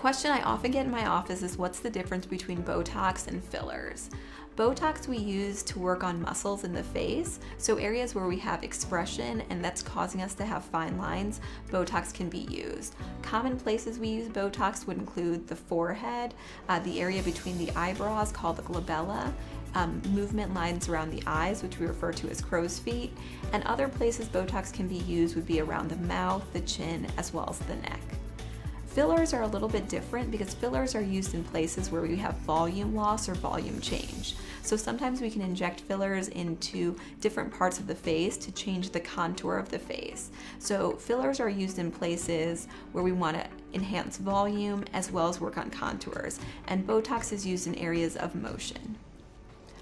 question I often get in my office is what's the difference between Botox and fillers? Botox we use to work on muscles in the face, so areas where we have expression and that's causing us to have fine lines, Botox can be used. Common places we use Botox would include the forehead, the area between the eyebrows called the glabella, movement lines around the eyes, which we refer to as crow's feet, and other places Botox can be used would be around the mouth, the chin, as well as the neck. Fillers are a little bit different because fillers are used in places where we have volume loss or volume change. So sometimes we can inject fillers into different parts of the face to change the contour of the face. So fillers are used in places where we want to enhance volume as well as work on contours, and Botox is used in areas of motion.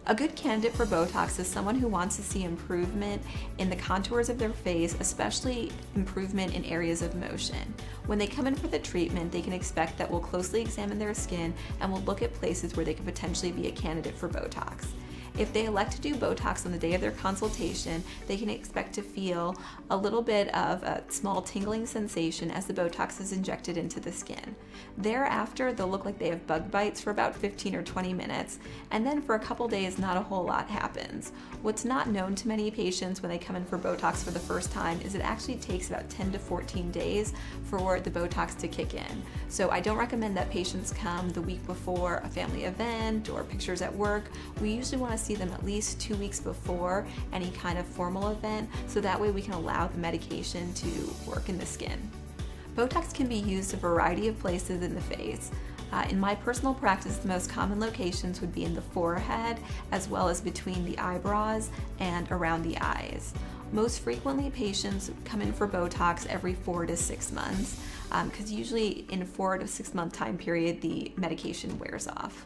A good candidate for Botox is someone who wants to see improvement in the contours of their face, especially improvement in areas of motion. When they come in for the treatment, they can expect that we'll closely examine their skin and we'll look at places where they could potentially be a candidate for Botox. If they elect to do Botox on the day of their consultation, they can expect to feel a little bit of a small tingling sensation as the Botox is injected into the skin. Thereafter, they'll look like they have bug bites for about 15 or 20 minutes, and then for a couple days, not a whole lot happens. What's not known to many patients when they come in for Botox for the first time is it actually takes about 10 to 14 days for the Botox to kick in. So I don't recommend that patients come the week before a family event or pictures at work. We usually want to see them at least 2 weeks before any kind of formal event, so that way we can allow the medication to work in the skin. Botox can be used a variety of places in the face. In my personal practice, the most common locations would be in the forehead, as well as between the eyebrows and around the eyes. Most frequently, patients come in for Botox every 4 to 6 months, because usually in a 4 to 6 month time period, the medication wears off.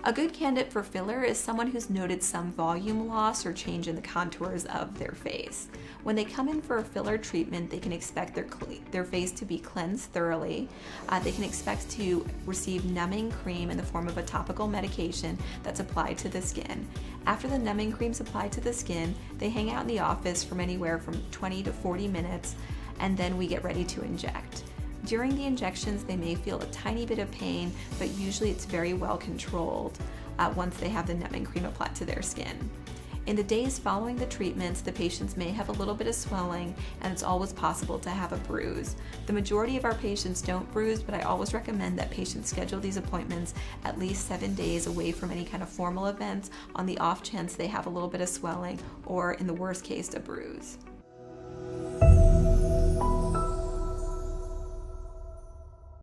A good candidate for filler is someone who's noted some volume loss or change in the contours of their face. When they come in for a filler treatment, they can expect their face to be cleansed thoroughly. They can expect to receive numbing cream in the form of a topical medication that's applied to the skin. After the numbing cream's applied to the skin, they hang out in the office from anywhere from 20 to 40 minutes, and then we get ready to inject. During the injections, they may feel a tiny bit of pain, but usually it's very well controlled once they have the numbing cream applied to their skin. In the days following the treatments, the patients may have a little bit of swelling, and it's always possible to have a bruise. The majority of our patients don't bruise, but I always recommend that patients schedule these appointments at least 7 days away from any kind of formal events on the off chance they have a little bit of swelling or, in the worst case, a bruise.